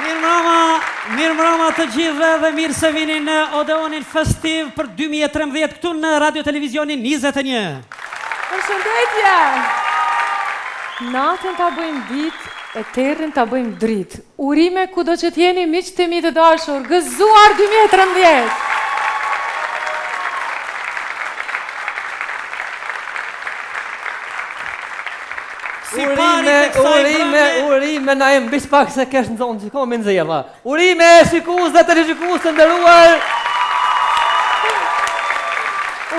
Mirë mbrëma të gjithëve dhe mirë se vini në Odeonin Festiv për 2013 këtu në Radio Televizionin 21. Përshëndetje! Natën ta bëjmë ditë, e terrin ta bëjmë dritë. Urime kudo që t'jeni miqtë e mi të dashur, gëzuar 2013! Urime, na e mbish pak se kesh në zonë që ko me nëzjeva. Urime, shikus dhe të rishikus të ndëruar.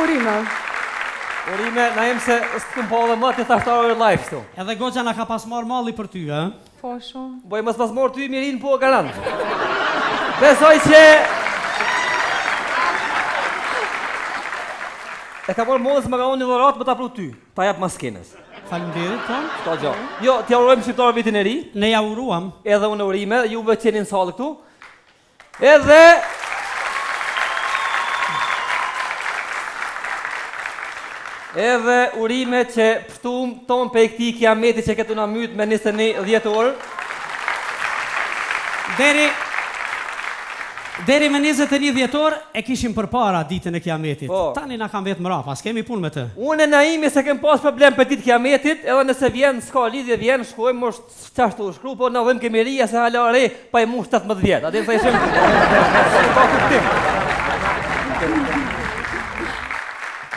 Urime, na e më se së të këmë po dhe më të thashtarë live shtu. Edhe goqa na ka pas marrë malli për ty, e? Po shumë. Boj mës pas marrë ty mirin po garant. Besoj që... E ka marrë modës më ka unë një dhëratë më ta pru ty, ta japë maskenës. Faleminderit, po. Shto gjo. Jo, t'ja urojmë shqiptarë vitin e ri. Ne ja uruam. Edhe unë urime, juve qeni në salë këtu. Edhe... Edhe urime që pështum tonë pe i këti kiameti që këtu na mytë me 21 orë. Deri me 21 dhjetor e kishim përpara ditën e kiametit. Po. Tani na kam vetë mrapa, s'kemi punë me të. Unë e Naimi se kem pas problem për ditë kiametit, edhe nëse vjen, s'ka lidhje vjen, shkojmë është qashtu shkru, po na dhëm kemi rria se hala re, pa i mu 17 vjetë. Ati të ishim... Ka kuptim.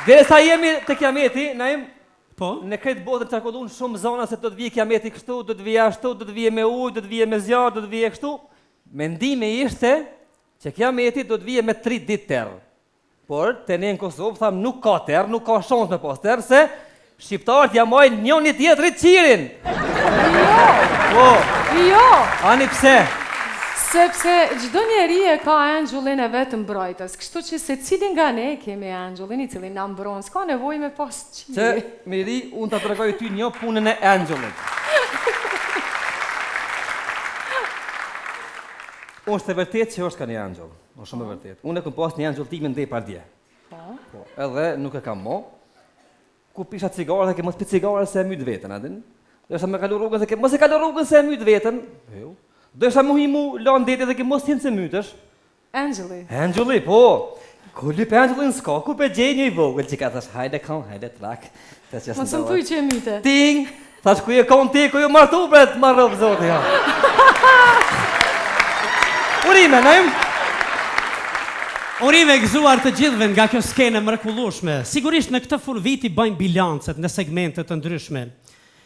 Dhe sa jemi të kiameti, Naim, Po? në këtë botën qarkullun shumë zona se do të vije kiameti kështu, do të vije ashtu, do të vije me ujë, do të vije me zjarë, do të vije kështu. Mendimi ishte që kiameti do të vije me 3 ditë terë. Por, të ne në Kosovë, thamë nuk ka terë, nuk ka shans me pas terë, se shqiptarët ja mojnë njëni tjetrit qirin. Jo! Ani pse? Sepse çdo njeri e ka anxhullin e vetë mbrojtës, kështu që se cilin nga ne kemi anxhullin i cili na mbron, s'ka nevojë me pas qiri. Që, Miri, unë të tregoj ty një punën e anxhullit. Është e vërtet që është ka një anxhull, është shumë e vërtet. Unë e kam pas një anxhull timin ndej pardje. Po, edhe nuk e kam mo. Ku pisha cigare dhe ke mos pi cigare se e myt veten, a din? Desha me kalu rrugën se ke mos e kalu rrugën se e myt veten. Jo. Desha mu himu lan deti dhe ke mos hin se mytesh. Anxhulli. Anxhulli, po. Ku lyp anxhullin s'ka, ku pe gjej një i vogël që ka thash hajde kam, hajde trak. Mos më thuj që e myte. Ting, thash ku je kon ti, ku je martu bre të marrov zoti ja. Urime, Naim. Urime gëzuar të gjithëve nga kjo skene mrekullueshme. Sigurisht në këtë full viti bëjmë bilancet në segmente të ndryshme.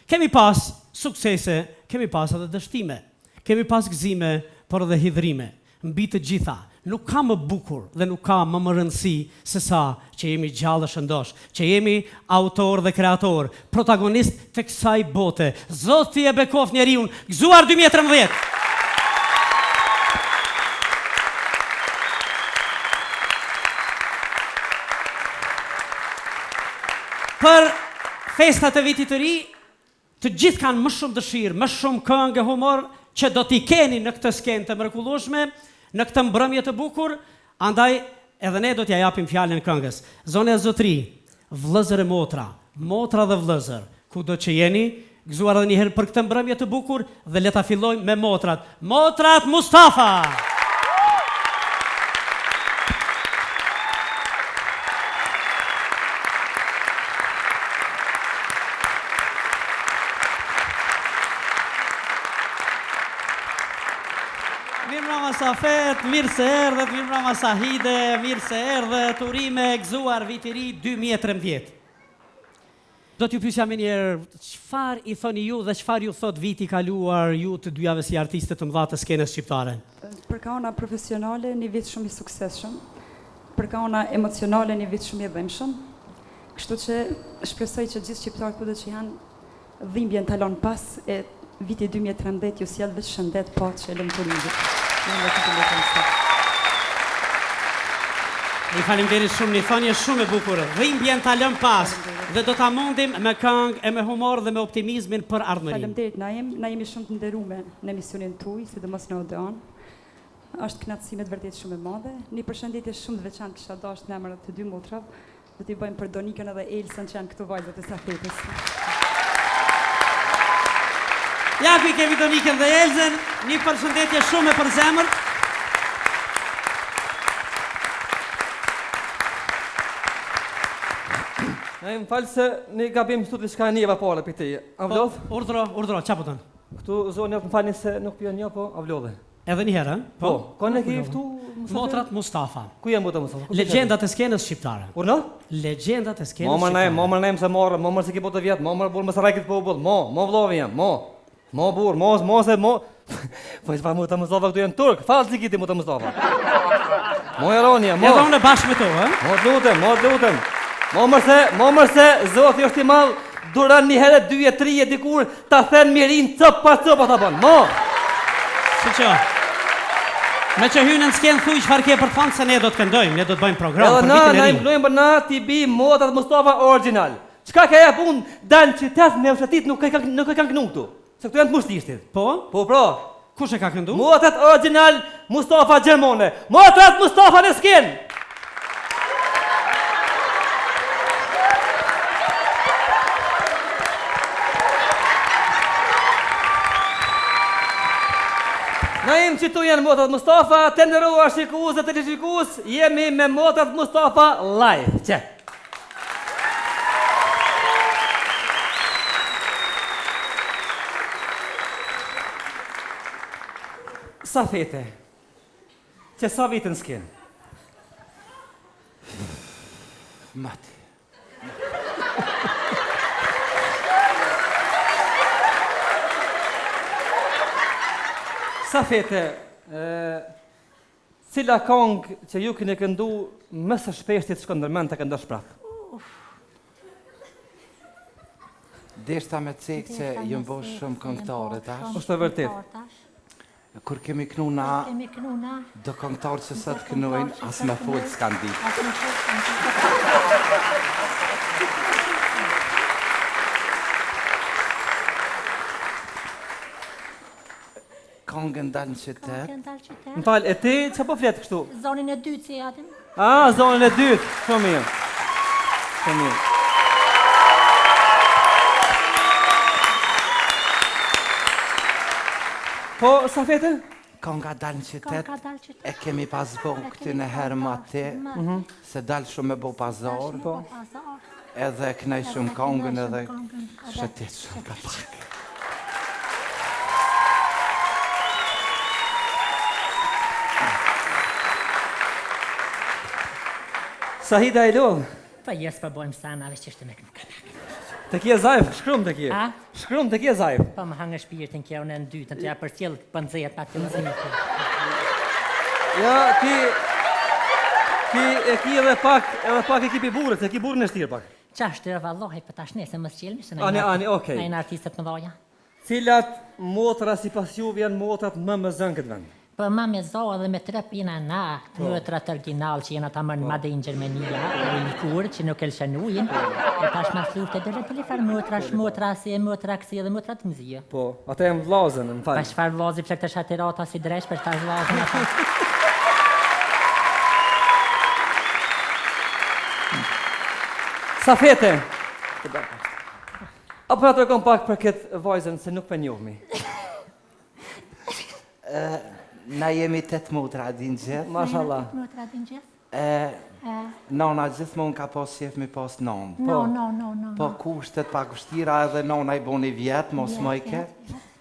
Kemi pas suksese, kemi pas edhe dështime. Kemi pas gëzime, por edhe hidhrime. Mbi të gjitha, nuk ka më bukur dhe nuk ka më rëndësi se sa që jemi gjallë shëndosh, që jemi autor dhe kreator, protagonist të kësaj bote. Zoti e bekof njeriun, gëzuar 2013. Për festat e vitit të ri, të gjithë kanë më shumë dëshirë, më shumë këngë, humor, që do t'i keni në këtë skenë të mrekullueshme, në këtë mbrëmje të bukur, andaj edhe ne do t'ja japim fjalën këngës. Zone e zotri, vëllezër e motra, motra dhe vëllezër, kudo që jeni, gëzuar edhe një herë për këtë mbrëmje të bukur dhe le ta fillojmë me motrat. Motrat Mustafa! Safet, mirë se erdhët, mirë mbrëma Sahide, mirë se erdhët, urime gëzuar viti ri 2013. Do t'ju pyesja më njëherë, çfarë i thoni ju dhe çfarë ju thot viti kaluar ju të dyjave si artiste të mëdha të skenës shqiptare? Për kauna profesionale, një vit shumë i suksesshëm. Për kauna emocionale, një vit shumë i dhëmshëm. Kështu që shpresoj që gjithë shqiptarët kudo që janë dhimbjen ta lënë pas e viti 2013 ju sjell vetë shëndet, paqe, lumturi. I faleminderit shumë, një thënie shumë e bukur. Dhimbjen ta lëm pas dhe do ta mundim me këngë e me humor dhe me optimizmin për ardhmërinë. Faleminderit Naim, na jemi shumë të nderuar në emisionin tuaj, sidomos në Odeon. Është kënaqësi me vërtet shumë e madhe. Një përshëndetje shumë të veçantë kisha dashur në emër të dy motrave. Do t'i bëjmë për Donikën edhe Elsën që janë këtu vajzat e Safetës. Japi kemi Donikën dhe Elzen, një përshëndetje shumë e përzemër. Më falë se një gabim këtu të shka njëva pale për ti. Avlodh? Urdhro, qa po tënë? Këtu zonë më falni se nuk pjo një, po avlodhe. Edhe një herë, Po, kone ki këtu? Motrat Mustafa. Ku jenë Motrat Mustafa? Legendat e skenës shqiptare. Urna? Legendat e skenës Momër shqiptare. nejmë se marrë, momër se ki po të vjetë, momër burë më sarajkit po u bullë, mo vlovi jam, mo burë, mo se, mo... Po ishtë pa Motrat Mustafa këtu jenë turk, falë si kiti Motrat Mustafa. Mo Jeronia, mo... Edhe unë bashkë me to, e? Mo lutem. Momër se, zoti është i madh, duran një herë, 2 e 3 e dikur, ta thënë mirin cëp pa ta bën. Mo! Si që? Me që hynë në skenë thuj çfarë ke për të thënë se ne do të këndojmë, ne do të bëjmë program Edhe për na vitin e ri. implojmë për na t'i bi Motrat Mustafa original. Çka ka jep unë dan qytet me ushatit nuk e kanë kënu këtu. Se këtu janë të mushtishtit. Po? Po pra, Kush e ka këndu? Motrat original Mustafa Gjermone. Motrat Mustafa në skenë. Na im që tu janë Motrat Mustafa, të ndërruar shikues dhe teleshikues, jemi me Motrat Mustafa live. Që? Sa fete? Që sa vitën s'ken? Mati. Sa fete, cila kongë që ju keni këndu më së shpeshtit Shkënderman të këndosh prapë? Deshta me cekë që jëmë bosh shumë këngëtare tash. Është e vërtet. Kur kemi kënu na, do këngëtarë që sot kënujnë, as me folë s'kan ditë. Kongën dalë në qytet. Më falë, e ti që po fletë kështu? Zonin e dytë si atim. Zonën e dytë, shumë mirë. Shumë mirë. Po, sa fete? Konga dalë në qytet, Konga dalë qytet. e kemi pas bo këtë në herë ma te, se dalë shumë e bo pazar, edhe kënej shumë kongën edhe shëtit shumë ka pak. Sahida e lodhë. Po jes po bojmë sana, veç që është me këmë kanak. Të kje zajf, shkrum të kje. A? Shkrum të kje zajf. Po më hangë shpirtin kjo në dytën, të ja për tjellë pëndzejt pak të nëzimit. Ja, ti e ki edhe pak ekipi burët, se ki burën e shtirë pak. Qashtë të vallohi për tash ne, se më s'qelmi, se Ani, okej. në artistët më dhoja. Cilat motra si pas juve janë motrat më zënë këtë vend? Po ma me zoa dhe me trep jena na, mëtrat original që jena ta mërë madhe në Gjermania, dhe i kur që nuk elshënujin, e tash ma slufte dhe të lifar mëtra si, mëtra kësi dhe mëtra të mëzije. Po, ata e më vlazën, në Pa falë. shfar vlazi për këtë shatirata si dresh për shfar vlazën ata. Sa fete? Apo na tërkon pak për këtë vajzën, se nuk për njohmi. Na jemi 8 motra din gjithë, Mashallah. Mëtra din gjithë? nona gjithmonë ka pas qef me pas nonë. No. Po kushtet pak vështira edhe nona i boni vjetë, mos mëjke.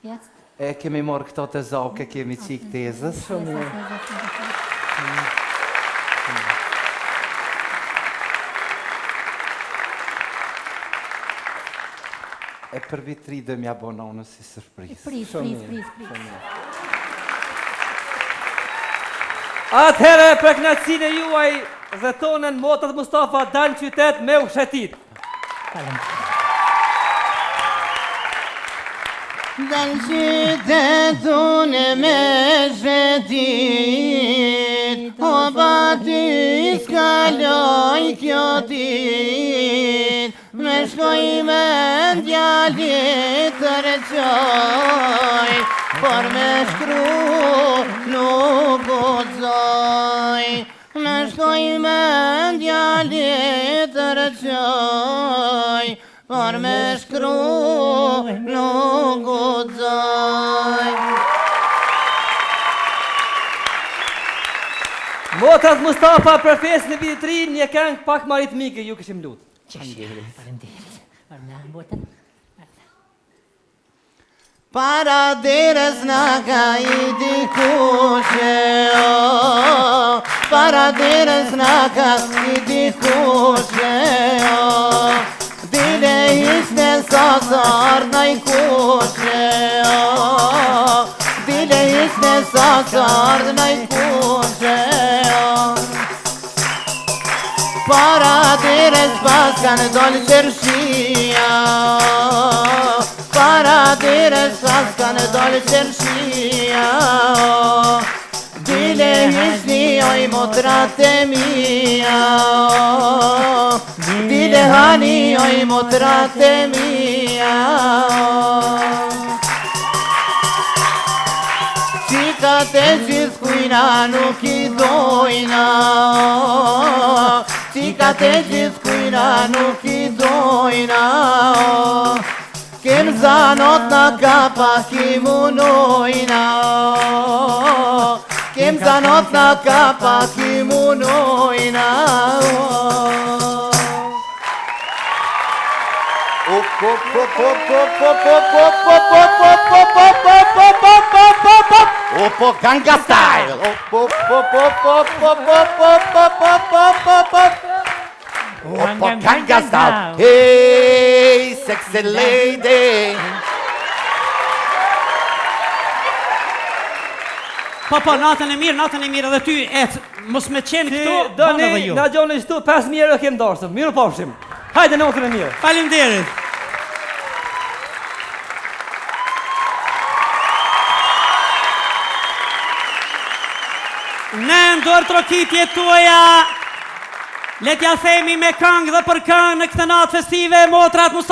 Yes. E kemi morë këto të zake, kemi qik tezës. E për vit 3 dhe mja bo nonës si sërprizë. Pris. Atëhere për knatësinë e juaj dhe tonën Motrat Mustafa dalë qytet me ushetit. Dalë qytet unë me ushetit, o bati s'kaloj kjo dit, me shkoj me ndjallit të reqoj, por me shkru nuk guxoj. Me shkoj me ndjallit të reqoj, por me shkru nuk guxoj. Motrat Mustafa për festën e vitit të ri, një këngë pak më ritmike, ju kishim lutë. Faleminderit. Orna botën. Para deres na ka I dikushe, oh. Para deres na ka I dikushe, oh. Dile ishte sasar na I kushe, oh. Dile ishte sasar na I kushe, oh. Para deres pas kanë doli qërshia, oh. Para deres pas kanë doli qërshia, oh. Dile ishni oj motrat e mia, oh. Dile hani oj motrat e mia, oh. Qikat e gjithkujna nuk I dojna, oh. Qikat e gjithkujna nuk I dojna, oh. Kem zanot na kapa ki munojna, oh. Kem zanot na kapa ki munojna, oh. Opo Ganga Style. Opo Ganga Style. Hey, sexy lady. Po, natën e mirë edhe ty, mos me qenë këtu, Ti, banë edhe Doni, ju. na gjoni shtu, 5.000 euro kem dorësëm, mirë pofshim. Hajde natën e mirë. Faleminderit. Ne ndor trokitje tuaja, le t'ja themi me këngë dhe për këngë në këtë natë festive, motrat Mustafa